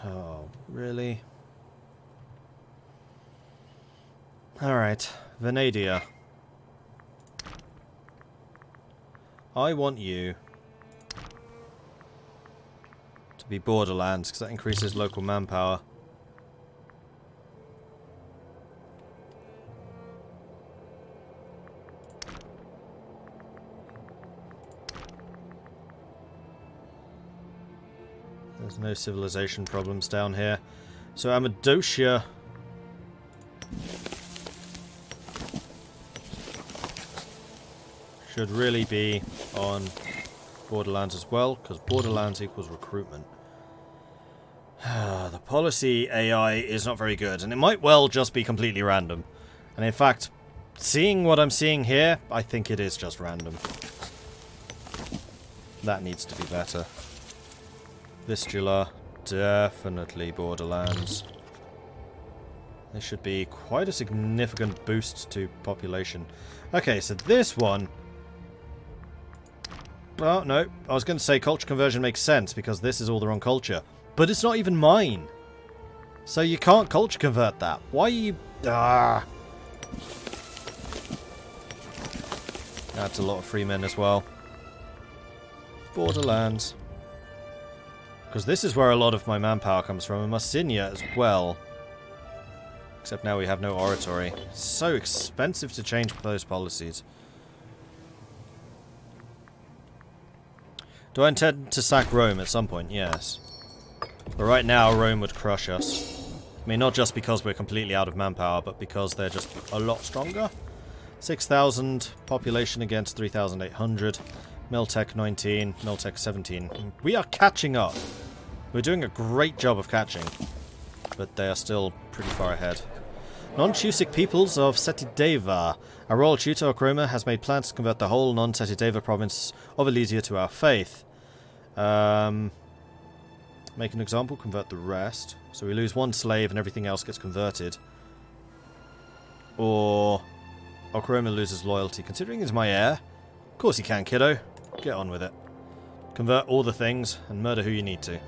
Oh, really? Alright, Venadia. I want you to be Borderlands, because that increases local manpower. There's no civilization problems down here. So Amadocia should really be on Borderlands as well, because Borderlands equals recruitment. The policy AI is not very good, and it might well just be completely random. And in fact, seeing what I'm seeing here, I think it is just random. That needs to be better. Vistula, definitely Borderlands. There should be quite a significant boost to population. Okay, so this one... Oh, no. I was going to say culture conversion makes sense, because this is all the wrong culture. But it's not even mine. So you can't culture convert that. Why are you... Ah! That's a lot of free men as well. Borderlands. Because this is where a lot of my manpower comes from, and Marsinia as well. Except now we have no oratory. It's so expensive to change those policies. Do I intend to sack Rome at some point? Yes. But right now, Rome would crush us. I mean, not just because we're completely out of manpower, but because they're just a lot stronger. 6,000 population against 3,800. Miltech 19, Miltech 17. We are catching up. We're doing a great job of catching, but they are still pretty far ahead. Non-Chusic peoples of Setideva. Our royal tutor, Okroma, has made plans to convert the whole non-Setideva province of Elysia to our faith. Make an example, convert the rest. So we lose one slave and everything else gets converted. Or Okroma loses loyalty. Considering he's my heir, of course he can, kiddo. Get on with it. Convert all the things and murder who you need to.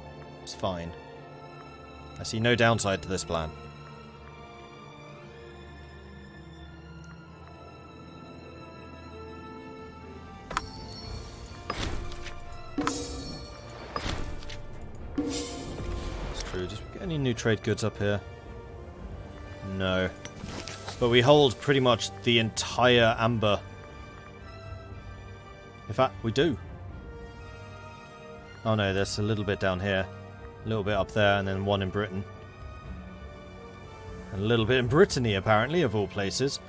It's fine. I see no downside to this plan. That's true. Did we get any new trade goods up here? No. But we hold pretty much the entire amber. In fact, we do. Oh no, there's a little bit down here. A little bit up there, and then one in Britain. And a little bit in Brittany, apparently, of all places.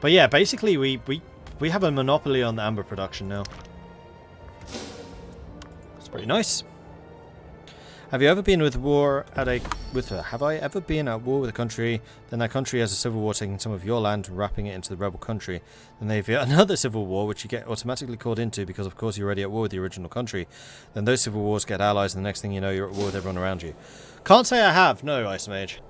But yeah, basically we have a monopoly on the amber production now. It's pretty nice. Have you ever been with war at a have I ever been at war with a country, then that country has a civil war taking some of your land and wrapping it into the rebel country. Then they've another civil war which you get automatically called into because of course you're already at war with the original country. Then those civil wars get allies and the next thing you know you're at war with everyone around you. Can't say I have, no, Ice Mage.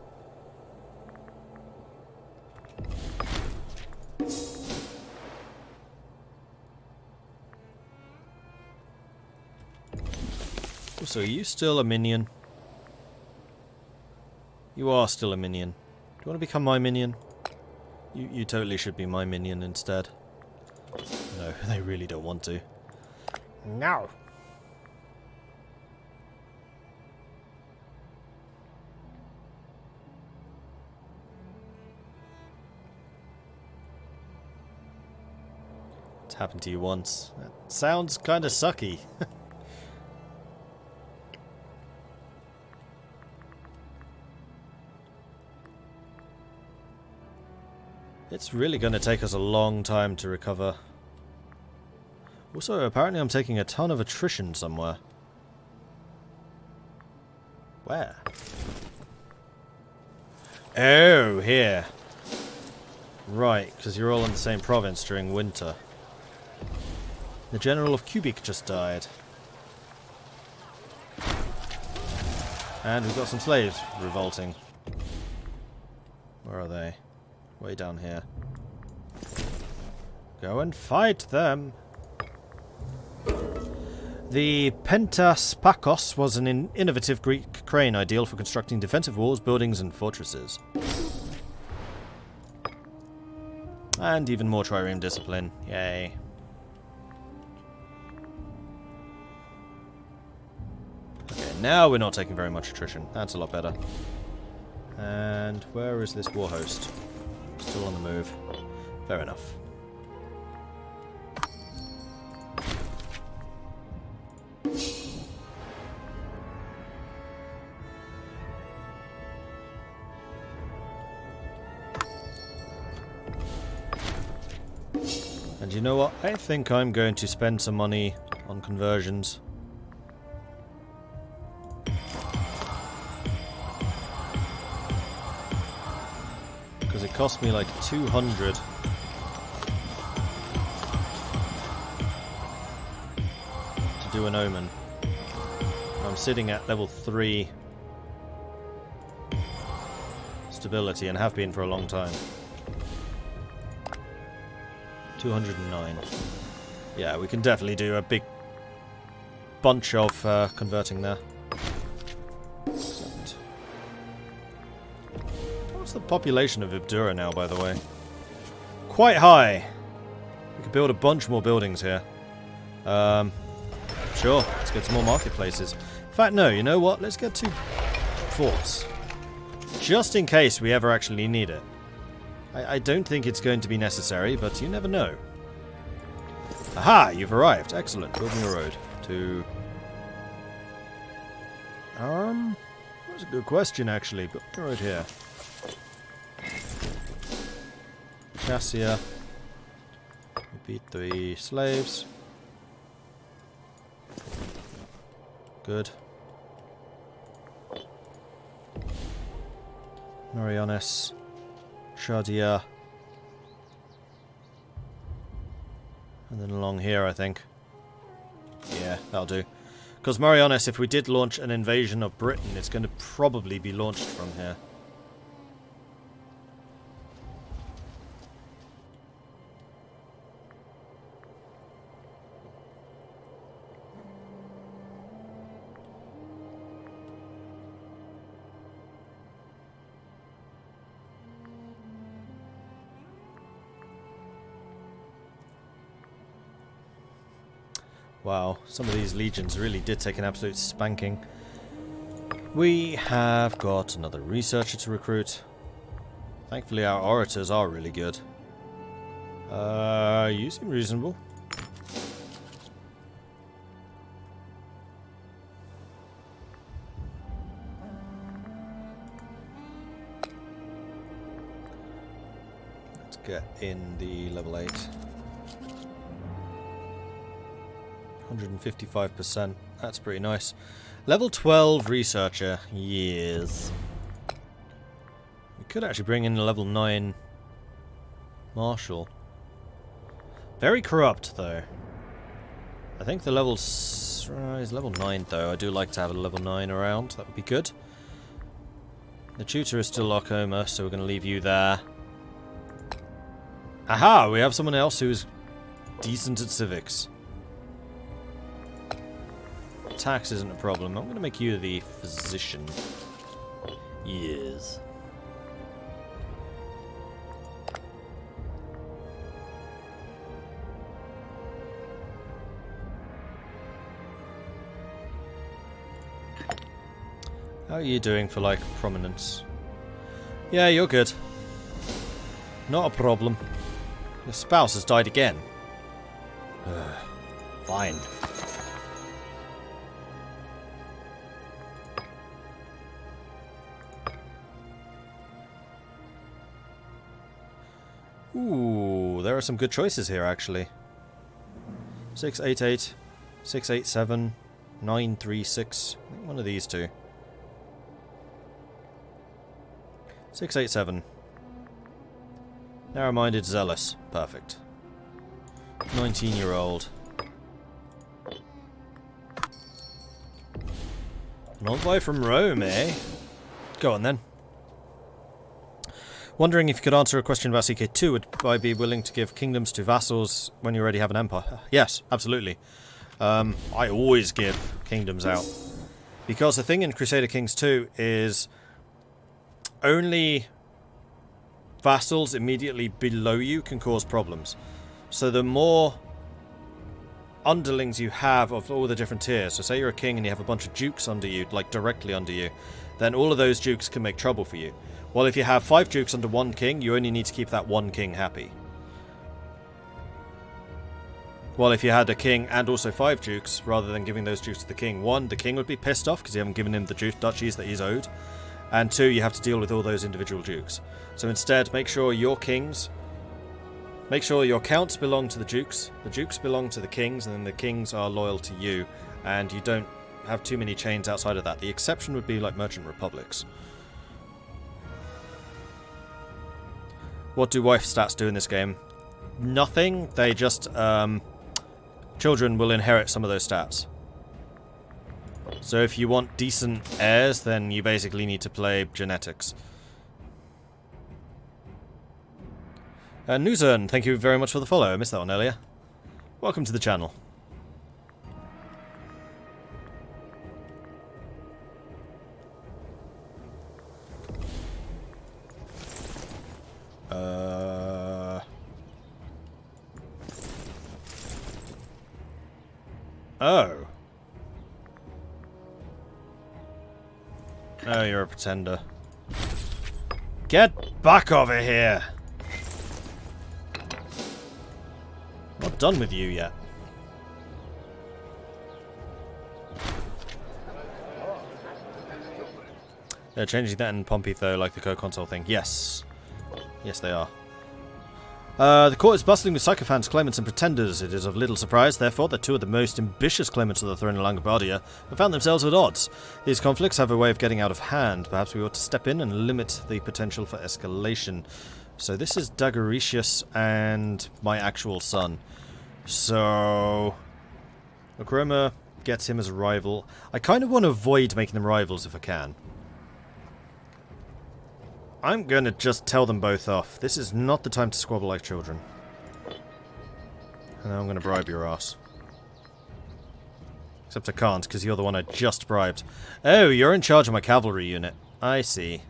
So are you still a minion? You are still a minion. Do you want to become my minion? You totally should be my minion instead. No, they really don't want to. No. It's happened to you once. That sounds kind of sucky. It's really going to take us a long time to recover. Also, apparently I'm taking a ton of attrition somewhere. Where? Oh, here. Right, because you're all in the same province during winter. The General of Cubic just died. And we've got some slaves revolting. Where are they? Way down here. Go and fight them. The pentaspakos was an innovative Greek crane ideal for constructing defensive walls, buildings, and fortresses. And even more trireme discipline. Yay. Okay, now we're not taking very much attrition. That's a lot better. And where is this war host? Still on the move. Fair enough. And you know what? I think I'm going to spend some money on conversions. Because it cost me like 200. To do an omen. I'm sitting at level 3 stability and have been for a long time. 209. Yeah, we can definitely do a big bunch of converting there. What's the population of Ibdura now, by the way? Quite high. We could build a bunch more buildings here. Sure, let's get some more marketplaces. In fact, no, you know what? Let's get 2 forts. Just in case we ever actually need it. I don't think it's going to be necessary, but you never know. Aha! You've arrived. Excellent. Building a road to... That's a good question, actually. Building a road here. Chassia. We beat the slaves. Good. Marianes. Shadia. And then along here, I think. Yeah, that'll do. Because Marianes, if we did launch an invasion of Britain, it's going to probably be launched from here. Wow, some of these legions really did take an absolute spanking. We have got another researcher to recruit. Thankfully our orators are really good. You seem reasonable. Let's get in the level 8. 155%. That's pretty nice. Level 12 researcher. Yes. We could actually bring in a level 9 marshal. Very corrupt, though. I think the level's is level 9, though. I do like to have a level 9 around. That would be good. The tutor is still Larcoma, so we're going to leave you there. Aha! We have someone else who's decent at civics. Tax isn't a problem. I'm going to make you the physician. Yes. How are you doing for, like, prominence? Yeah, you're good. Not a problem. Your spouse has died again. Fine. Ooh, there are some good choices here, actually. 688, 687, 936. I think one of these two. 687. Narrow-minded, zealous. Perfect. 19-year-old. An envoy from Rome, eh? Go on, then. Wondering if you could answer a question about CK2, would I be willing to give kingdoms to vassals when you already have an empire? Yes, absolutely. I always give kingdoms out. Because the thing in Crusader Kings 2 is only vassals immediately below you can cause problems. So the more underlings you have of all the different tiers, so say you're a king and you have a bunch of dukes under you, like directly under you, then all of those dukes can make trouble for you. Well, if you have 5 dukes under one king, you only need to keep that one king happy. Well, if you had a king and also 5 dukes, rather than giving those dukes to the king, 1, the king would be pissed off because you haven't given him the duchies that he's owed, and 2, you have to deal with all those individual dukes. So instead, make sure your counts belong to the dukes belong to the kings, and then the kings are loyal to you, and you don't have too many chains outside of that. The exception would be like merchant republics. What do wife stats do in this game? Nothing. They just, children will inherit some of those stats. So if you want decent heirs, then you basically need to play genetics. Nuzern, thank you very much for the follow. I missed that one earlier. Welcome to the channel. Oh. Oh, you're a pretender. Get back over here! Not done with you yet. They're changing that in Pompey though, like the co-console thing. Yes. Yes, they are. The court is bustling with sycophants, claimants, and pretenders. It is of little surprise, therefore, that 2 of the most ambitious claimants of the throne of Langobardia have found themselves at odds. These conflicts have a way of getting out of hand. Perhaps we ought to step in and limit the potential for escalation. So this is Dagaretius and my actual son. So Okroma gets him as a rival. I kind of want to avoid making them rivals if I can. I'm going to just tell them both off. This is not the time to squabble like children. And I'm going to bribe your ass. Except I can't, because you're the one I just bribed. Oh, you're in charge of my cavalry unit. I see.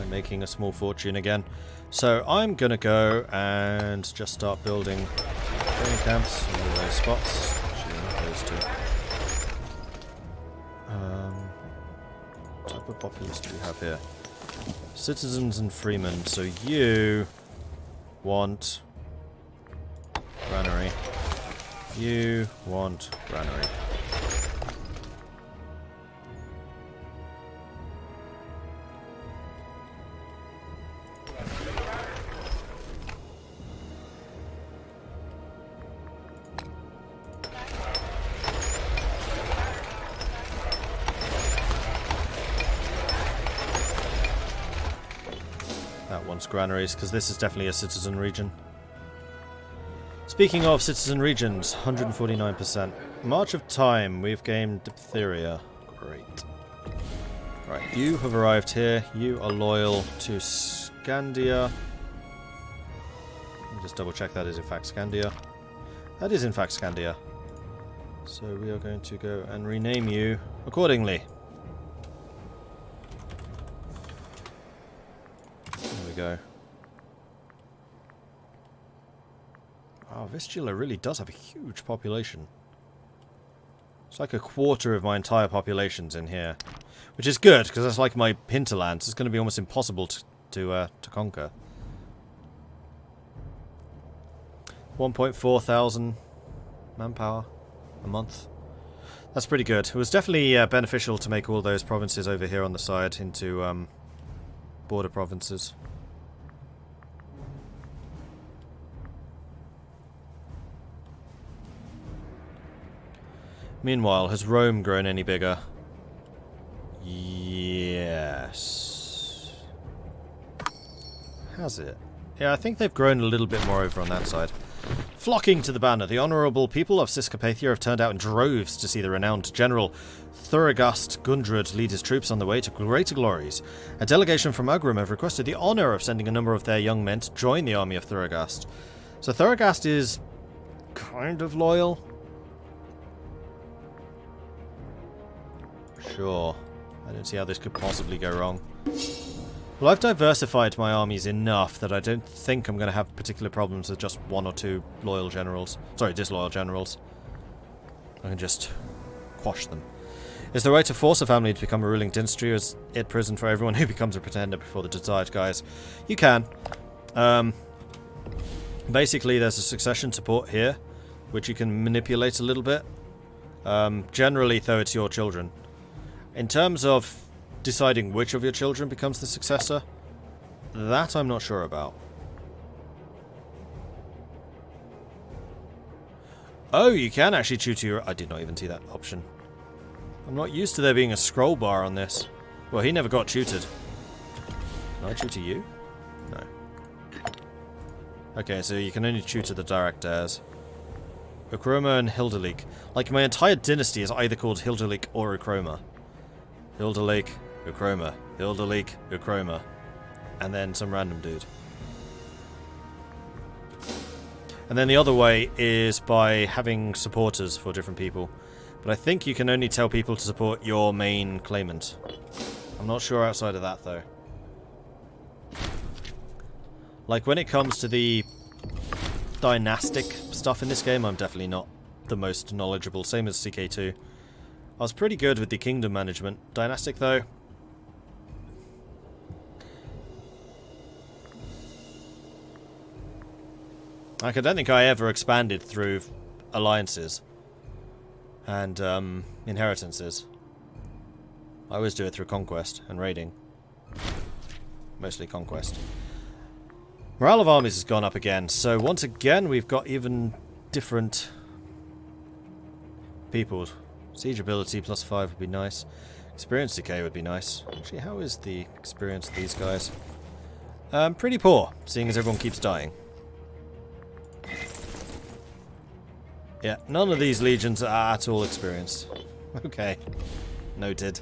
Making a small fortune again. So I'm gonna go and just start building training camps in all those spots. Actually, not those 2. Type of populace do we have here? Citizens and freemen. So you want granary. You want granary. Granaries, because this is definitely a citizen region. Speaking of citizen regions, 149%. March of Time, we've gained diphtheria. Great. Right, you have arrived here. You are loyal to Scandia. Let me just double check that is in fact Scandia. That is in fact Scandia. So we are going to go and rename you accordingly. Go. Oh, Vistula really does have a huge population. It's like a quarter of my entire population's in here, which is good because that's like my hinterlands. It's going to be almost impossible to conquer. 1.4 thousand manpower a month. That's pretty good. It was definitely beneficial to make all those provinces over here on the side into border provinces. Meanwhile, has Rome grown any bigger? Yes. Has it? Yeah, I think they've grown a little bit more over on that side. Flocking to the banner, the honourable people of Ciscarpathia have turned out in droves to see the renowned General Thuragast Gundred lead his troops on the way to greater glories. A delegation from Ugrim have requested the honour of sending a number of their young men to join the army of Thuragast. So Thuragast is kind of loyal. Sure. I don't see how this could possibly go wrong. Well, I've diversified my armies enough that I don't think I'm going to have particular problems with just one or two loyal generals. Sorry, disloyal generals. I can just quash them. Is the right to force a family to become a ruling dynasty, or is it prison for everyone who becomes a pretender before the desired guys? You can. Basically, there's a succession support here, which you can manipulate a little bit. Generally, though, it's your children. In terms of deciding which of your children becomes the successor, that I'm not sure about. Oh, you can actually tutor your... I did not even see that option. I'm not used to there being a scroll bar on this. Well, he never got tutored. Can I tutor you? No. Okay, so you can only tutor the direct heirs. Ukroma and Hildalik. Like, my entire dynasty is either called Hildalik or Ukroma. Hildalik, Ukroma. Hildalik, Ukroma. And then some random dude. And then the other way is by having supporters for different people. But I think you can only tell people to support your main claimant. I'm not sure outside of that, though. Like, when it comes to the dynastic stuff in this game, I'm definitely not the most knowledgeable. Same as CK2. I was pretty good with the kingdom management. Dynastic, though. Like, I don't think I ever expanded through alliances and inheritances. I always do it through conquest and raiding. Mostly conquest. Morale of armies has gone up again, so once again we've got even different people. Siege ability +5 would be nice. Experience decay would be nice. Actually, how is the experience of these guys? Pretty poor, seeing as everyone keeps dying. Yeah, none of these legions are at all experienced. Okay. Noted.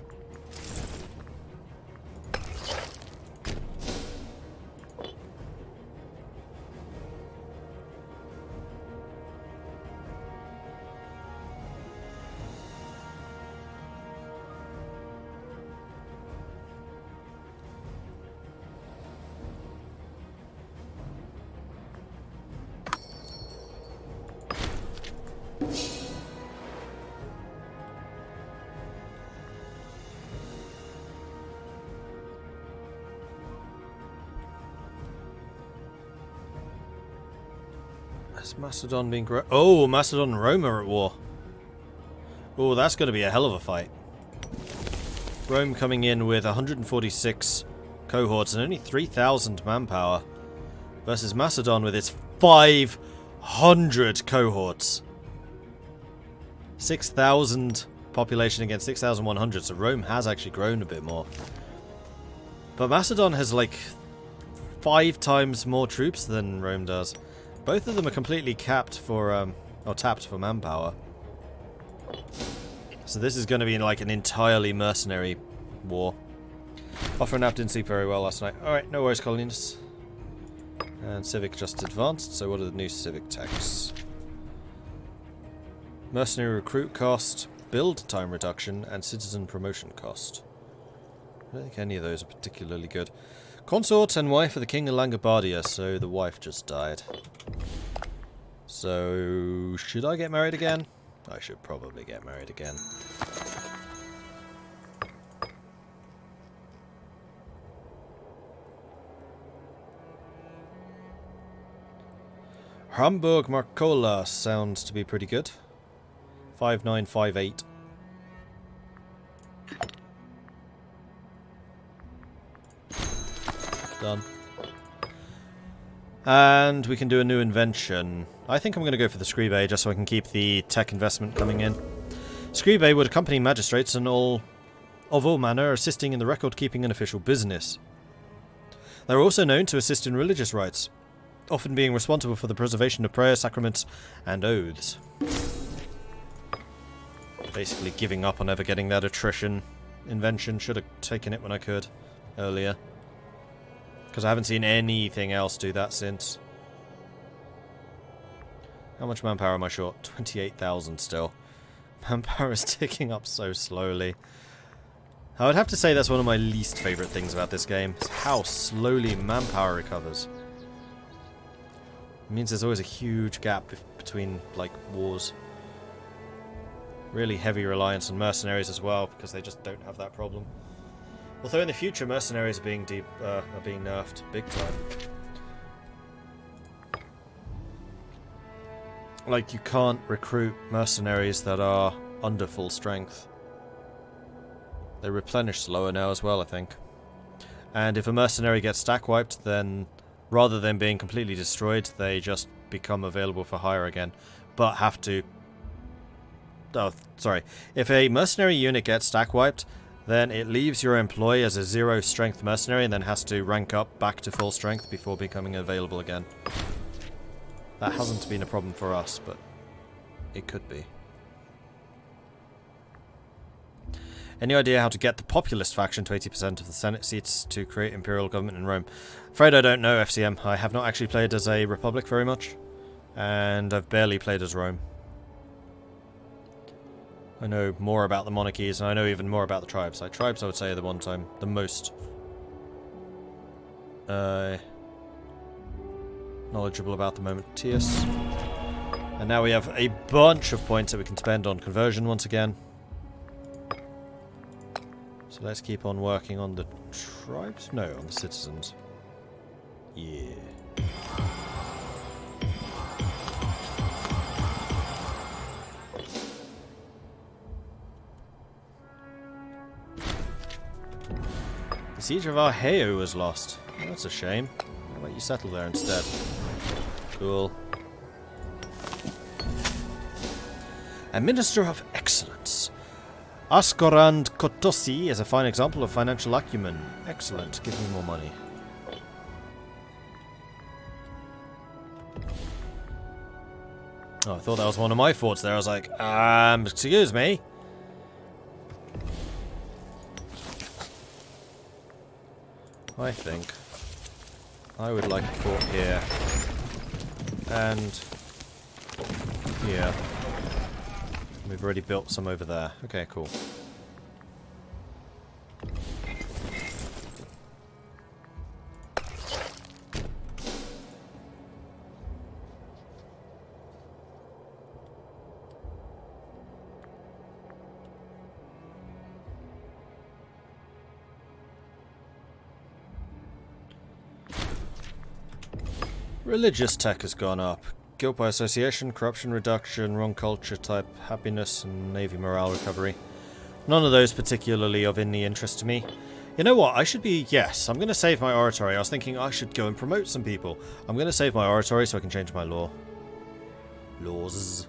Has Macedon been Oh, Macedon and Rome are at war. Oh, that's going to be a hell of a fight. Rome coming in with 146 cohorts and only 3,000 manpower. Versus Macedon with its 500 cohorts. 6,000 population against 6,100, so Rome has actually grown a bit more. But Macedon has like 5 times more troops than Rome does. Both of them are completely capped for, or tapped for manpower. So this is going to be like an entirely mercenary war. Offer and Nap didn't sleep very well last night. Alright, no worries, colonists. And Civic just advanced, so what are the new Civic techs? Mercenary recruit cost, build time reduction, and citizen promotion cost. I don't think any of those are particularly good. Consort and wife of the King of Langobardia, so the wife just died. So, should I get married again? I should probably get married again. Hamburg Marcola sounds to be pretty good. 5958. Done. And we can do a new invention. I think I'm going to go for the Scribe just so I can keep the tech investment coming in. Scribe would accompany magistrates and all manner, assisting in the record-keeping and official business. They're also known to assist in religious rites. often being responsible for the preservation of prayer, sacraments, and oaths. Basically giving up on ever getting that attrition invention. Should have taken it when I could earlier. Because I haven't seen anything else do that since. How much manpower am I short? 28,000 still. Manpower is ticking up so slowly. I would have to say that's one of my least favourite things about this game, is how slowly manpower recovers. It means there's always a huge gap between, like, wars. Really heavy reliance on mercenaries as well, because they just don't have that problem. Although in the future, mercenaries are being nerfed big time. Like, you can't recruit mercenaries that are under full strength. They replenish slower now as well, I think. And if a mercenary gets stack wiped, then rather than being completely destroyed, they just become available for hire again. But have to... Oh, sorry. If a mercenary unit gets stack wiped, then it leaves your employee as a 0 strength mercenary and then has to rank up back to full strength before becoming available again. That hasn't been a problem for us, but it could be. Any idea how to get the populist faction to 80% of the Senate seats to create imperial government in Rome? Afraid I don't know, FCM. I have not actually played as a republic very much, and I've barely played as Rome. I know more about the monarchies, and I know even more about the tribes. Like, tribes, I would say, are the one time the most knowledgeable about the moment. Tius. And now we have a bunch of points that we can spend on conversion once again. So let's keep on working on the tribes? No, on the citizens. Yeah. The siege of Arheo was lost. Oh, that's a shame. How about you settle there instead? Cool. A Minister of Excellence. Askorand Kotosi is a fine example of financial acumen. Excellent. Give me more money. Oh, I thought that was one of my forts there. I was like, excuse me. I think I would like a fort here. And here. We've already built some over there. Okay, cool. Religious tech has gone up. Guilt by association, corruption reduction, wrong culture type, happiness, and navy morale recovery. None of those particularly of any interest to me. You know what? I should be... Yes, I'm going to save my oratory. I was thinking I should go and promote some people. I'm going to save my oratory so I can change my law. Laws.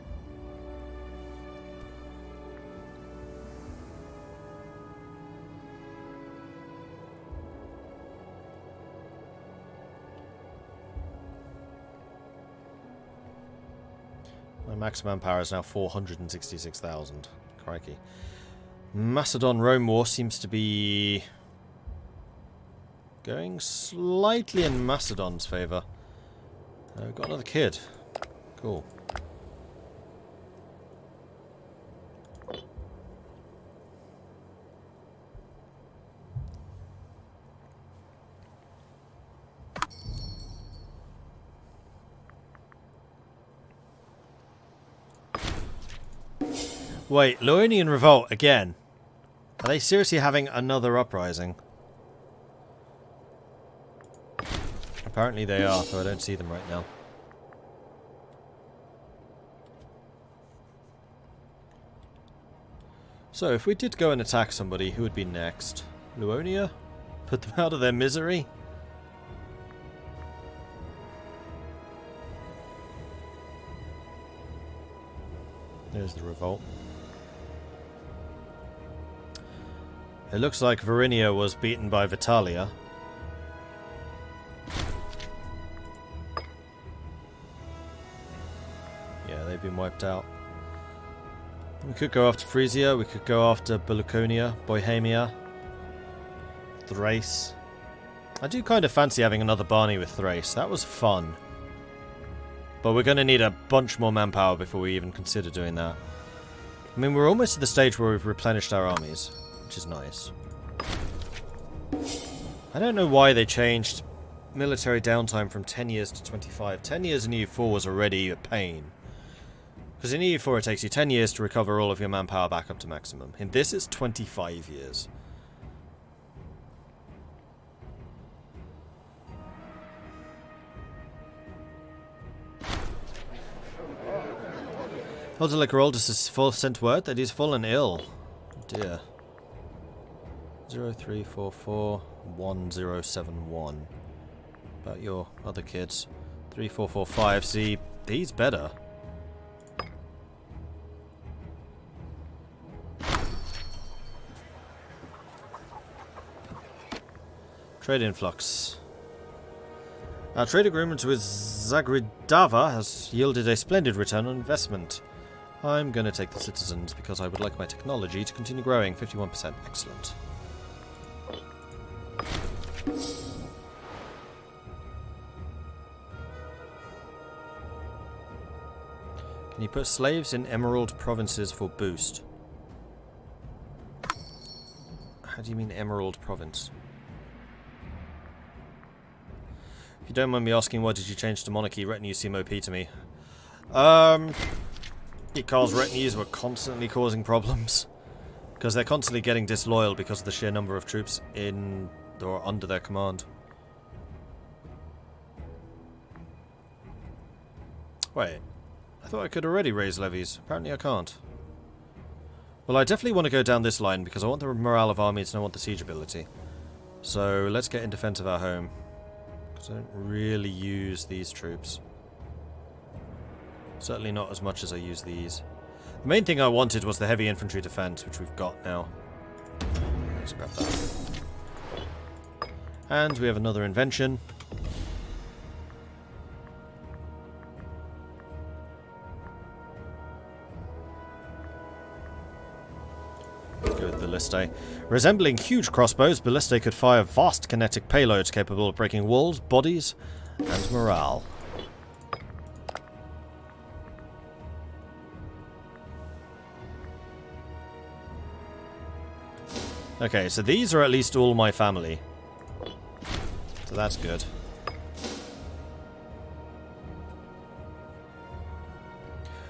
My maximum power is now 466,000. Crikey. Macedon-Rome War seems to be going slightly in Macedon's favour. We've got another kid. Cool. Wait, Loonian Revolt again? Are they seriously having another uprising? Apparently they are, though I don't see them right now. So, if we did go and attack somebody, who would be next? Luonia? Put them out of their misery? There's the revolt. It looks like Varinia was beaten by Vitalia. they've been wiped out. We could go after Frisia, we could go after Belluconia, Bohemia, Thrace. I do kind of fancy having another Barney with Thrace. That was fun. But we're going to need a bunch more manpower before we even consider doing that. I mean, we're almost at the stage where we've replenished our armies, which is nice. I don't know why they changed military downtime from 10 years to 25. 10 years in EU4 was already a pain. Because in EU4 it takes you 10 years to recover all of your manpower back up to maximum. In this it's 25 years. Elder Heroldus has sent word that he's fallen ill. Oh dear. 03441071. About your other kids. 3445. See, he's better. Trade influx. Our trade agreement with Zagridava has yielded a splendid return on investment. I'm going to take the citizens because I would like my technology to continue growing. 51%. Excellent. Can you put slaves in emerald provinces for boost? How do you mean emerald province? If you don't mind me asking, why did you change to monarchy? Retinues seem OP to me. Because retinues were constantly causing problems. Because they're constantly getting disloyal because of the sheer number of troops in or under their command. Wait. I thought I could already raise levies. Apparently I can't. Well, I definitely want to go down this line because I want the morale of armies and I want the siege ability. So let's get in defense of our home. Because I don't really use these troops. Certainly not as much as I use these. The main thing I wanted was the heavy infantry defense, which we've got now. Let's grab that. And we have another invention. Let's go with Ballistae. Resembling huge crossbows, Ballistae could fire vast kinetic payloads capable of breaking walls, bodies, and morale. Okay, so these are at least all my family. So that's good.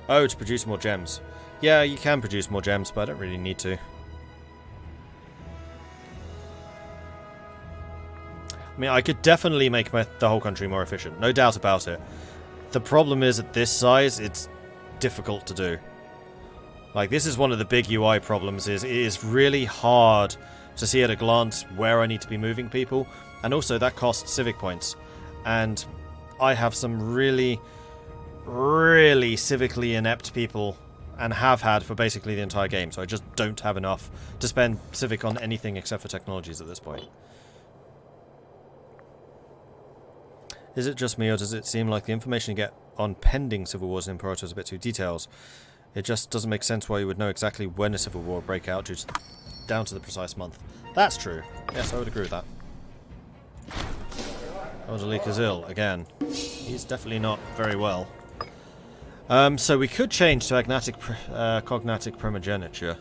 Oh, to produce more gems. Yeah, you can produce more gems, but I don't really need to. I mean, I could definitely make the whole country more efficient. No doubt about it. The problem is, at this size, it's difficult to do. Like, this is one of the big UI problems, is it is really hard to see at a glance where I need to be moving people, and also that costs civic points. And I have some really, really civically inept people, and have had for basically the entire game, so I just don't have enough to spend civic on anything except for technologies at this point. Is it just me, or does it seem like the information you get on pending civil wars in Imperator is a bit too detailed? It just doesn't make sense why you would know exactly when a civil war would break out, down to the precise month. That's true. Yes, I would agree with that. Odalik is ill, again. He's definitely not very well. So we could change to cognatic primogeniture.